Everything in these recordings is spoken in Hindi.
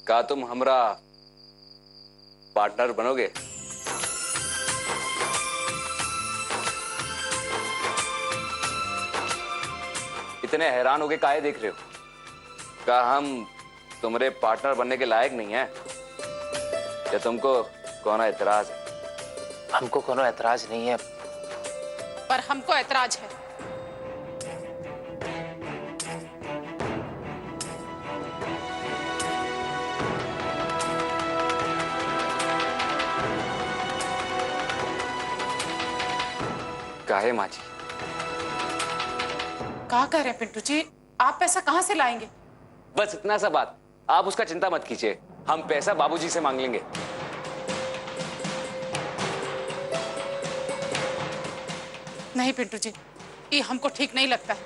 का तुम हमरा पार्टनर बनोगे? इतने हैरान होके काहे देख रहे हो? का हम तुम्हारे पार्टनर बनने के लायक नहीं है? या तुमको कौन एतराज है? हमको कोनो एतराज नहीं है, पर हमको एतराज है। काहे माँ जी? कहा कह रहे हैं पिंटू जी, आप पैसा कहां से लाएंगे? बस इतना सा बात, आप उसका चिंता मत कीजिए, हम पैसा बाबूजी से मांग लेंगे। नहीं पिंटू जी, ये हमको ठीक नहीं लगता है।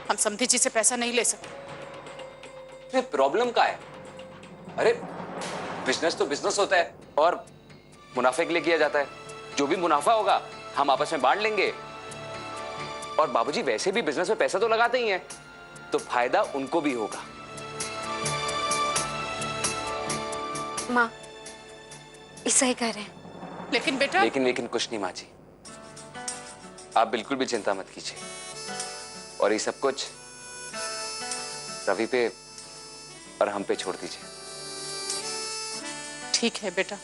हम समधी जी से पैसा नहीं ले सकते। प्रॉब्लम क्या है? अरे बिजनेस तो बिजनेस होता है और मुनाफे के लिए किया जाता है। जो भी मुनाफा होगा हम आपस में बांट लेंगे। और बाबूजी वैसे भी बिजनेस में पैसा तो लगाते ही हैं, तो फायदा उनको भी होगा। माँ, ऐसा ही कह रहे हैं। लेकिन बेटा, लेकिन कुछ नहीं माँ जी, आप बिल्कुल भी चिंता मत कीजिए। और ये सब कुछ रवि पे और हम पे छोड़ दीजिए। ठीक है बेटा,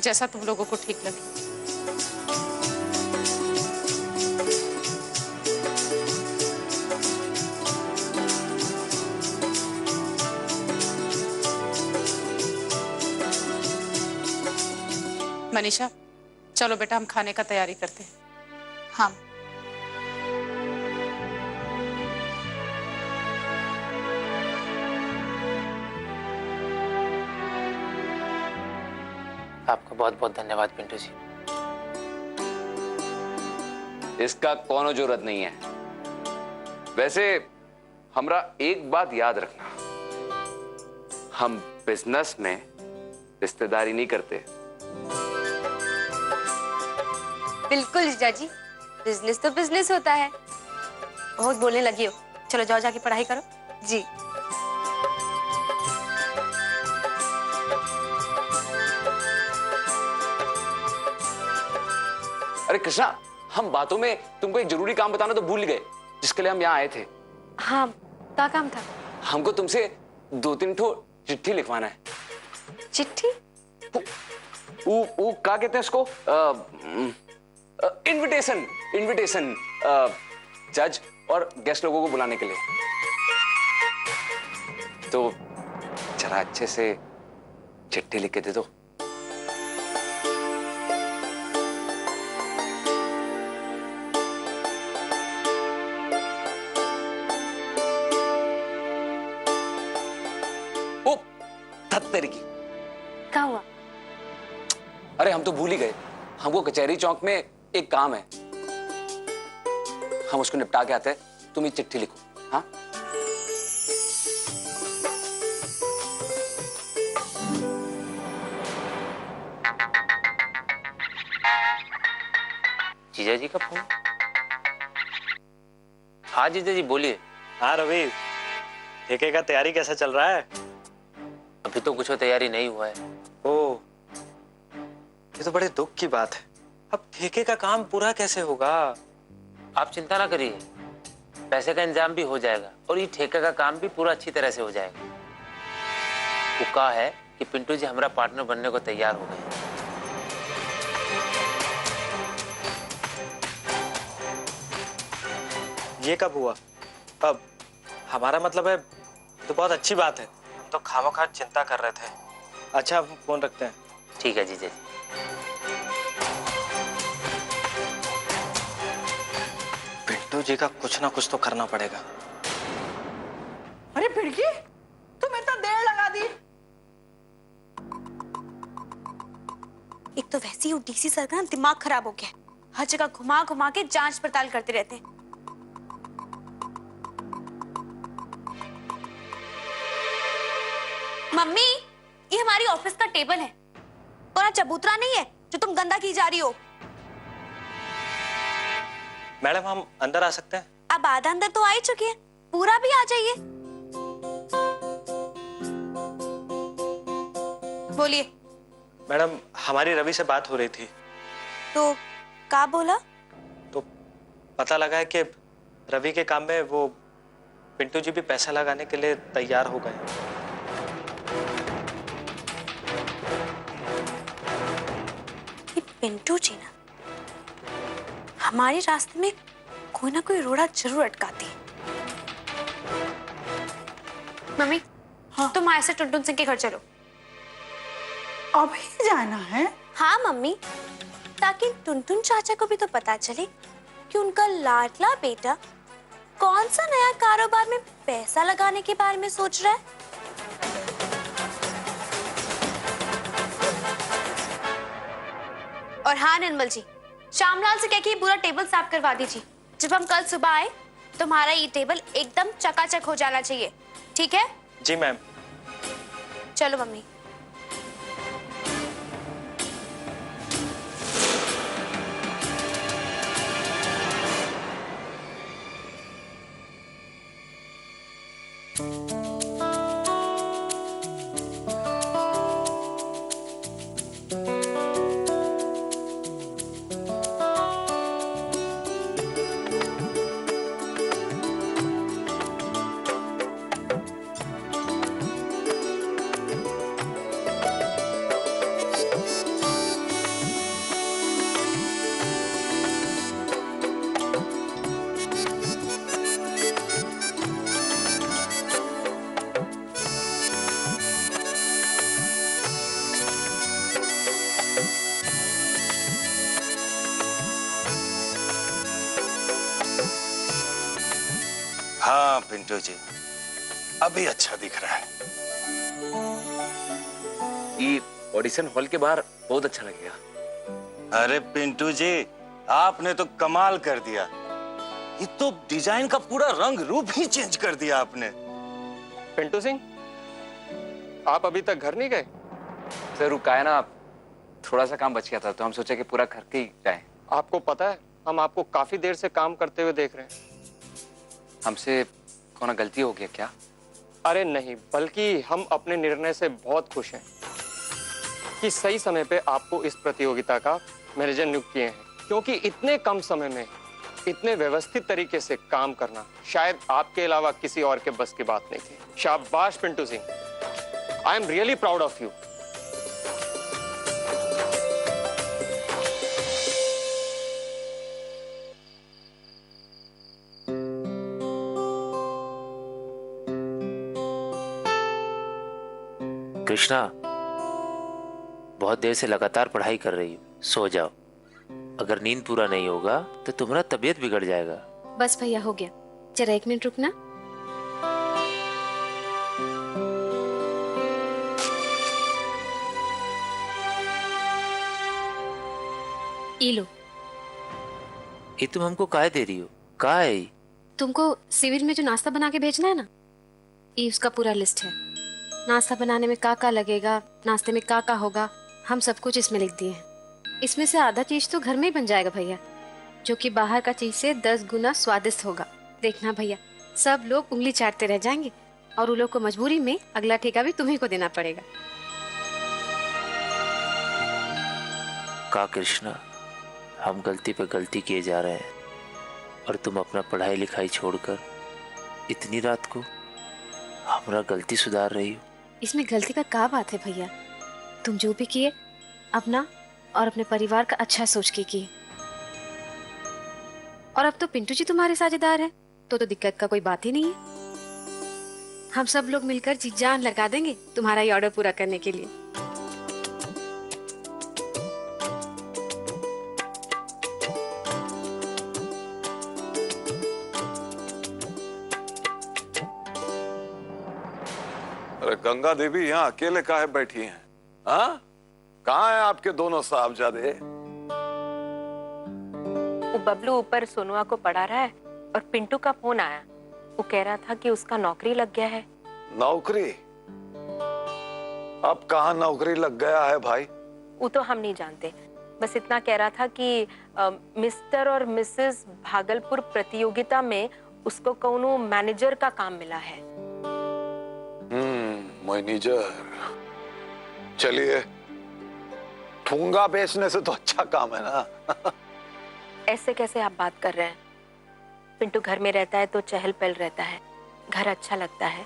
जैसा तुम लोगों को ठीक लगे। मनीषा, चलो बेटा हम खाने का तैयारी करते हैं। हाँ। आपका बहुत बहुत धन्यवाद पिंटू जी। इसका कोनो जरूरत नहीं है। वैसे हमरा एक बात याद रखना, हम बिजनेस में रिश्तेदारी नहीं करते। बिल्कुल जीजा जी, बिजनेस तो बिजनेस होता है। बहुत बोलने लगी हो, चलो जाओ जाके पढ़ाई करो। जी। अरे कृष्णा, हम बातों में तुमको एक जरूरी काम बताना तो भूल गए, जिसके लिए हम यहाँ आए थे। हाँ, क्या काम था? हमको तुमसे 2-3 ठो चिट्ठी लिखवाना है। चिट्ठी? वो क्या कहते हैं इसको? इनविटेशन। जज और गेस्ट लोगों को बुलाने के लिए। तो जरा अच्छे से चिट्ठी लिख के दे दो। ओ धत्तेरी की, क्या हुआ? अरे हम तो भूल ही गए, हमको कचहरी चौक में एक काम है, हम उसको निपटा के आते हैं। तुम ये चिट्ठी लिखो। हाँ, जीजा जी का फोन? हाँ जीजा जी बोलिए। हाँ रवि, ठेके का तैयारी कैसा चल रहा है? अभी तो कुछ तैयारी नहीं हुआ है। ओह, ये तो बड़े दुख की बात है। अब ठेके का काम पूरा कैसे होगा? आप चिंता ना करिए, पैसे का इंतजाम भी हो जाएगा और ये ठेके का काम भी पूरा अच्छी तरह से हो जाएगा। वो कहा है कि पिंटू जी हमारा पार्टनर बनने को तैयार हो गए हैं। ये कब हुआ? अब हमारा मतलब है तो बहुत अच्छी बात है। हम तो खामोखा चिंता कर रहे थे। अच्छा, अब फोन रखते हैं। ठीक है जीजा जी। पिंटू जी का कुछ ना कुछ तो करना पड़ेगा। अरे फिड़की, तुम इतना देर लगा दी। एक तो वैसे ही डीसी सर का दिमाग खराब हो गया, हर जगह घुमा घुमा के जांच पड़ताल करते रहते हैं। मम्मी, ये हमारी ऑफिस का टेबल है, कोई चबूतरा नहीं है जो तुम गंदा की जा रही हो। मैडम हम अंदर आ सकते हैं? अब आधा अंदर तो आ ही चुके हैं, पूरा भी आ जाइए। बोलिए। मैडम हमारी रवि से बात हो रही थी, तो क्या बोला? तो पता लगा है कि रवि के काम में वो पिंटू जी भी पैसा लगाने के लिए तैयार हो गए। ये पिंटू जी ना हमारे रास्ते में कोई ना कोई रोड़ा जरूर अटकाती है। मम्मी, हाँ। तुम ऐसे टुनटुन सिंह के घर चलो। अभी जाना है? हाँ मम्मी, ताकि टुनटुन चाचा को भी तो पता चले कि उनका लाडला बेटा कौन सा नया कारोबार में पैसा लगाने के बारे में सोच रहा है। और हाँ निर्मल जी, श्यामलाल से कह के पूरा टेबल साफ करवा दीजिए। जब हम कल सुबह आए तो हमारा ये टेबल एकदम चकाचक हो जाना चाहिए, ठीक है? जी मैम। चलो मम्मी। हाँ पिंटू जी, अभी अच्छा दिख रहा है। ये ऑडिशन हॉल के बाहर बहुत अच्छा लगेगा। अरे पिंटू जी, आपने तो कमाल कर दिया। ये तो डिजाइन का पूरा रंग रूप ही चेंज कर दिया आपने। पिंटू सिंह, आप अभी तक घर नहीं गए? सर रुका है ना, थोड़ा सा काम बच गया था तो हम सोचे कि पूरा घर के ही जाएं। आपको पता है हम आपको काफी देर से काम करते हुए देख रहे हैं। हमसे कौन गलती हो गया क्या? अरे नहीं, बल्कि हम अपने निर्णय से बहुत खुश हैं कि सही समय पे आपको इस प्रतियोगिता का मैनेजर नियुक्त किए हैं, क्योंकि इतने कम समय में इतने व्यवस्थित तरीके से काम करना शायद आपके अलावा किसी और के बस की बात नहीं थी। शाबाश Pintu Singh, I am really proud of you. Krishna, बहुत देर से लगातार पढ़ाई कर रही हो, सो जाओ। अगर नींद पूरा नहीं होगा तो तुम्हारा तबीयत बिगड़ जाएगा। बस भैया हो गया, जरा 1 मिनट रुकना। ये लो। ये तुम हमको काहे दे रही हो? कहाँ है ये? तुमको सिविल में जो नाश्ता बना के भेजना है ना, ये उसका पूरा लिस्ट है। नाश्ता बनाने में का लगेगा, नाश्ते में का होगा, हम सब कुछ इसमें लिख दिए हैं। इसमें से आधा चीज तो घर में ही बन जाएगा भैया, जो कि बाहर का चीज से 10 गुना स्वादिष्ट होगा। देखना भैया, सब लोग उंगली चाटते रह जाएंगे और उन लोग को मजबूरी में अगला ठेका भी तुम्ही को देना पड़ेगा। का कृष्णा, हम गलती पे गलती किए जा रहे हैं और तुम अपना पढ़ाई लिखाई छोड़कर इतनी रात को हमारा गलती सुधार रही हो। इसमें गलती का क्या बात है भैया? तुम जो भी किए अपना और अपने परिवार का अच्छा सोच के किए। और अब तो पिंटू जी तुम्हारे साझेदार हैं, तो दिक्कत का कोई बात ही नहीं है। हम सब लोग मिलकर जी जान लगा देंगे तुम्हारा ये ऑर्डर पूरा करने के लिए। अरे गंगा देवी यहाँ अकेले काहे बैठी हैं? हाँ, कहाँ हैं आपके दोनों साहबजादे? वो बबलू ऊपर सोनुआ को पढ़ा रहा है और पिंटू का फोन आया। वो कह रहा था कि उसका नौकरी लग गया है। नौकरी? अब कहाँ नौकरी लग गया है भाई? वो तो हम नहीं जानते, बस इतना कह रहा था कि मिस्टर और मिसेस भागलपुर प्रतियोगिता में उसको कौनो मैनेजर का काम मिला है। मैनेजर। चलिए, ठूंगा बेचने से तो अच्छा काम है ना। ऐसे कैसे आप बात कर रहे हैं? पिंटू घर में रहता है तो चहल पहल रहता है, घर अच्छा लगता है।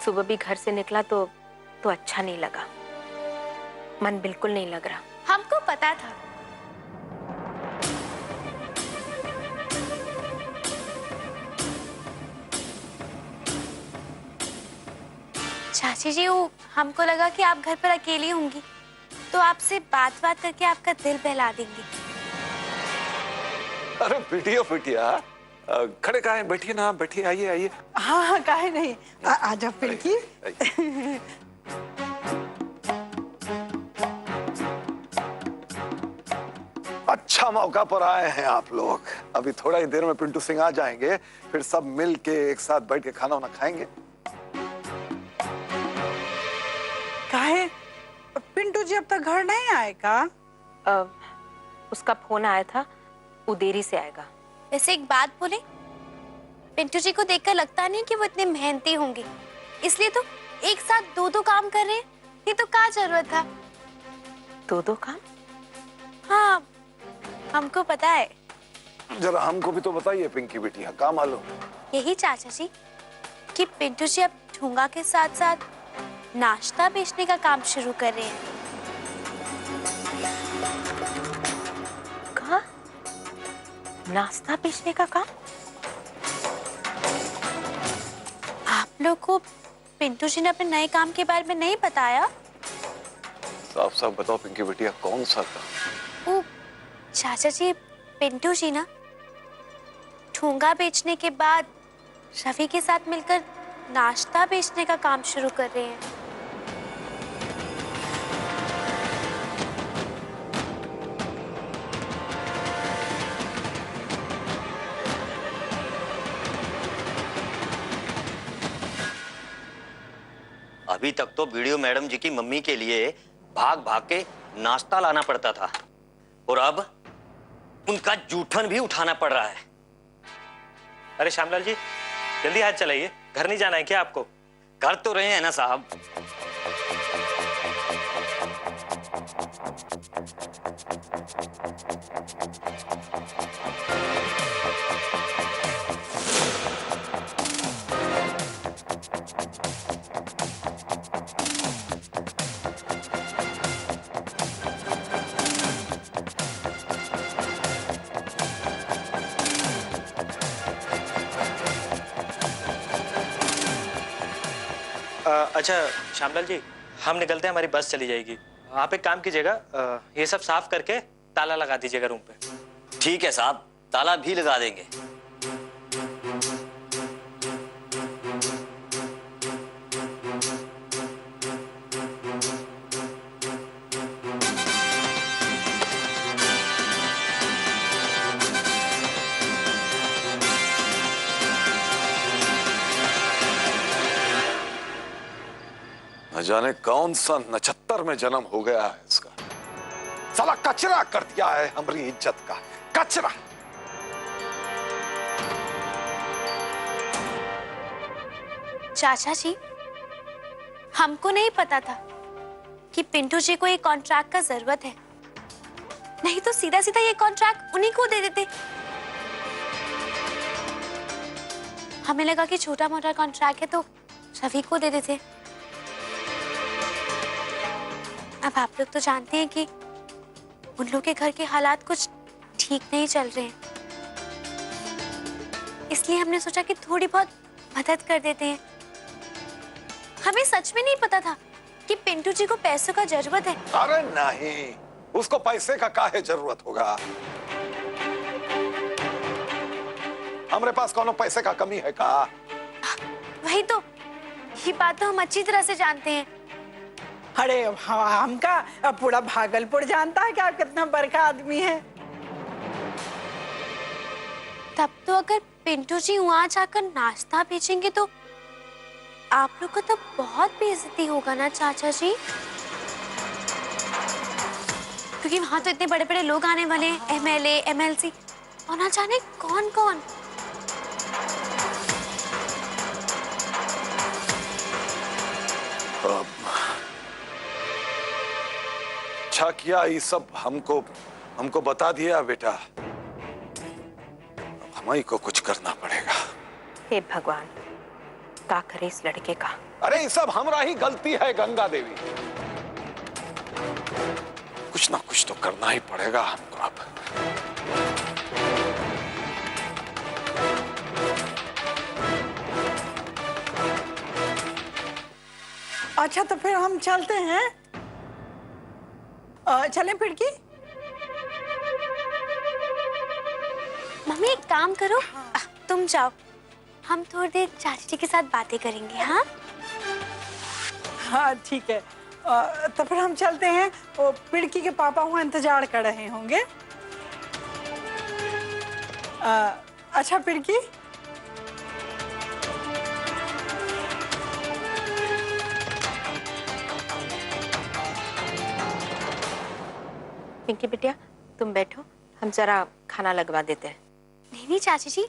सुबह भी घर से निकला तो अच्छा नहीं लगा, मन बिल्कुल नहीं लग रहा। हमको पता था। चाची जी, वो हमको लगा कि आप घर पर अकेली होंगी, तो आपसे बात करके आपका दिल बहला देंगी। अरे बिटिया, खड़े कहाँ हैं? बैठिए ना, बैठिए, आइए आइए। हाँ हाँ, काहे नहीं, आजा पिंकी। अच्छा मौका पर आए हैं आप लोग। अभी थोड़ा ही देर में पिंटू सिंह आ जाएंगे, फिर सब मिल के एक साथ बैठ के खाना वाना खाएंगे। काहे पिंटू जी अब तक घर नहीं आए का? उसका फोन आया था, वो देरी से आएगा। वैसे एक बात बोले, पिंटू जी को देखकर लगता नहीं कि वो इतने मेहनती होंगे, इसलिए तो एक साथ दो काम कर रहे हैं। ये तो क्या जरूरत था? दो काम? हाँ, हमको पता है। जरा हमको भी तो बताइए पिंकी बिटिया, क्या मालूम? यही चाचा जी कि पिंटू जी अब ठूंगा के साथ साथ नाश्ता बेचने का काम शुरू कर रहे हैं। कहाँ? नाश्ता बेचने का काम? आप लोग को पिंटू जी ने अपने नए काम के बारे में नहीं बताया? साफ साफ बताओ पिंकी बिटिया, कौन सा काम? वो चाचा जी, पिंटू जी ना ठूंगा बेचने के बाद रवि के साथ मिलकर नाश्ता बेचने का काम शुरू कर रहे हैं। अभी तक तो वीडियो मैडम जी की मम्मी के लिए भाग भाग के नाश्ता लाना पड़ता था, और अब उनका जूठन भी उठाना पड़ रहा है। अरे श्यामलाल जी, जल्दी हाथ चलाइए, घर नहीं जाना है क्या आपको? कर तो रहे हैं ना साहब। अच्छा श्यामलाल जी, हम निकलते हैं, हमारी बस चली जाएगी। आप एक काम कीजिएगा, ये सब साफ करके ताला लगा दीजिएगा रूम पे। ठीक है साहब, ताला भी लगा देंगे। न जाने कौन सा 79 में जन्म हो गया है इसका। साला कचरा कर दिया है हमारी इज्जत का, कचरा। चाचा जी, हमको नहीं पता था कि पिंटू जी को एक कॉन्ट्रैक्ट का जरूरत है, नहीं तो सीधा सीधा ये कॉन्ट्रैक्ट उन्हीं को दे देते। हमें लगा कि छोटा मोटा कॉन्ट्रैक्ट है तो रवि को दे देते। अब आप लोग तो जानते हैं कि उन लोग के घर के हालात कुछ ठीक नहीं चल रहे हैं, इसलिए हमने सोचा कि थोड़ी बहुत मदद कर देते हैं। हमें सच में नहीं पता था कि पिंटू जी को पैसों का जरूरत है। अरे नहीं, उसको पैसे का काहे जरूरत होगा? हमारे पास कौन पैसे का कमी है का? वही तो, ये बात तो हम अच्छी तरह से जानते हैं। अरे हमका पूरा भागलपुर जानता है कि आप कितना बड़का आदमी है। तब तो अगर पिंटू जी वहां जाकर नाश्ता बेचेंगे तो आप लोग को तो बहुत बेइज्जती होगा ना चाचा जी, क्योंकि वहाँ तो इतने बड़े बड़े लोग आने वाले हैं, MLA, MLC और ना जाने कौन कौन। अच्छा किया ये सब हमको बता दिया बेटा। हमें को कुछ करना पड़ेगा। हे भगवान, क्या करे इस लड़के का। अरे ये सब हमारा ही गलती है गंगा देवी। कुछ ना कुछ तो करना ही पड़ेगा हमको अब। अच्छा तो फिर हम चलते हैं। चलें फिड़की? मम्मी एक काम करो, तुम जाओ, हम थोड़ी देर चाची जी के साथ बातें करेंगे। हाँ हाँ ठीक है। तो फिर हम चलते हैं। वो पिड़की के पापा वहाँ इंतजार कर रहे होंगे। अच्छा पिड़की, पिंकी बिटिया तुम बैठो, हम जरा खाना लगवा देते हैं। नहीं नहीं चाची जी,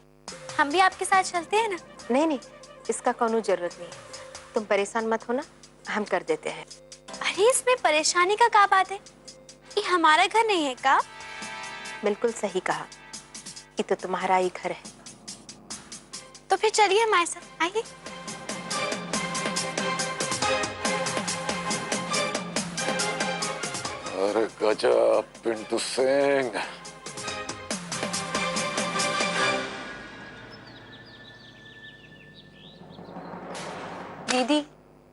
हम भी आपके साथ चलते हैं ना। नहीं नहीं, इसका कोनो जरूरत नहीं, तुम परेशान मत होना, हम कर देते हैं। अरे इसमें परेशानी का क्या बात है? ये हमारा घर नहीं है का? बिल्कुल सही कहा, ये तो तुम्हारा ही घर है। तो फिर चलिए हमारे साथ, आइए। अरे गजब पिंटू सिंह। दीदी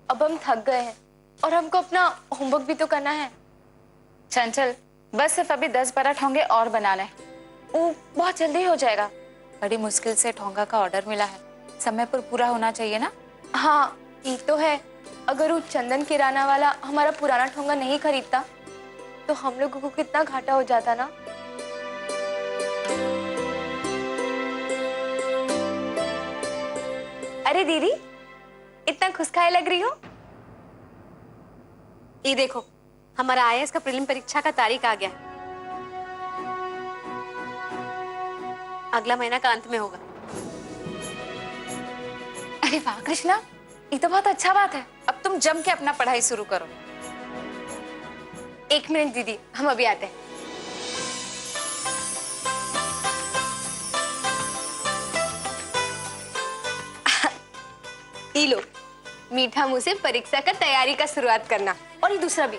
अब हम थक गए हैं और हमको अपना होमवर्क भी तो करना है। चंचल बस सिर्फ अभी 10-12 ठोंगे और बनाना है, वो बहुत जल्दी हो जाएगा। बड़ी मुश्किल से ठोंगा का ऑर्डर मिला है, समय पर पूरा होना चाहिए ना। हाँ ये तो है, अगर वो चंदन किराना वाला हमारा पुराना ठोंगा नहीं खरीदता तो हम लोगों को कितना घाटा हो जाता ना। अरे दीदी इतना खुश खाए लग रही हो। ये देखो हमारा IAS का प्रीलिम परीक्षा का तारीख आ गया, अगला महीना का अंत में होगा। अरे वाह कृष्णा, ये तो बहुत अच्छा बात है। अब तुम जम के अपना पढ़ाई शुरू करो। 1 मिनट दीदी, हम अभी आते हैं। ये लो, मीठा मुंह से परीक्षा का तैयारी का शुरुआत करना, और ये दूसरा भी।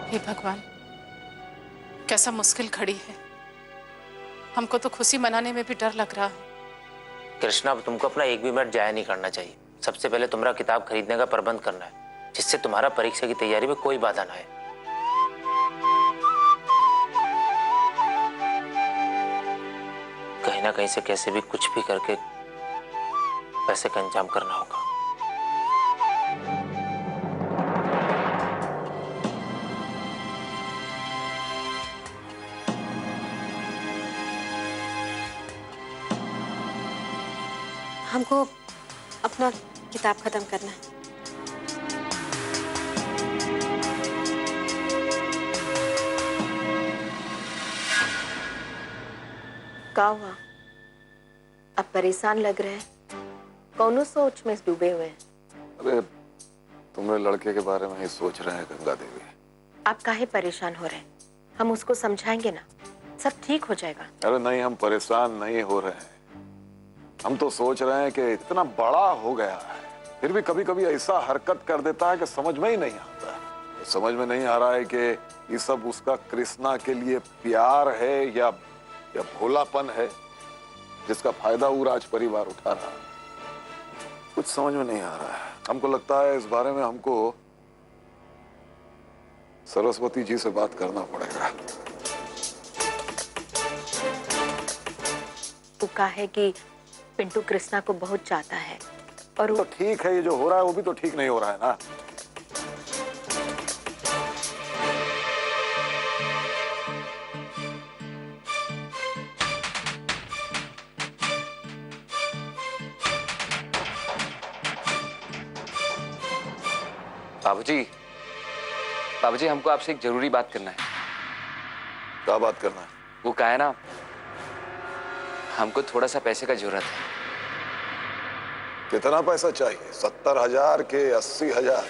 हे भगवान, कैसा मुश्किल घड़ी है। हमको तो खुशी मनाने में भी डर लग रहा है। कृष्णा अब तुमको अपना 1 भी मिनट जाया नहीं करना चाहिए। सबसे पहले तुम्हारा किताब खरीदने का प्रबंध करना है, जिससे तुम्हारा परीक्षा की तैयारी में कोई बाधा ना आए। कहीं ना कहीं से कैसे भी कुछ भी करके पैसे का इंतजाम करना होगा। हमको अपना किताब खत्म करना है। क्या हुआ? अब परेशान लग रहे हैं, कौनो सोच में डूबे हुए हैं? अरे तुम्हारे लड़के के बारे में ही सोच रहे हैं गंगा देवी। आप काहे परेशान हो रहे हैं? हम उसको समझाएंगे ना, सब ठीक हो जाएगा। अरे नहीं, हम परेशान नहीं हो रहे हैं। हम तो सोच रहे हैं कि इतना बड़ा हो गया है, फिर भी कभी कभी ऐसा हरकत कर देता है कि समझ में ही नहीं आता। समझ में नहीं आ रहा है कि ये सब उसका कृष्णा के लिए प्यार है या भोलापन है, जिसका वो राज परिवार उठा रहा है। कुछ समझ में नहीं आ रहा है। हमको लगता है इस बारे में हमको सरस्वती जी से बात करना पड़ेगा। वो कहा है कि पिंटू कृष्णा को बहुत चाहता है, और तो ठीक है, ये जो हो रहा है वो भी तो ठीक नहीं हो रहा है ना। बाबूजी, बाबूजी हमको आपसे एक जरूरी बात करना है। क्या बात करना है? वो क्या है ना, हमको थोड़ा सा पैसे का जरूरत है। कितना पैसा चाहिए? 70,000 के 80,000?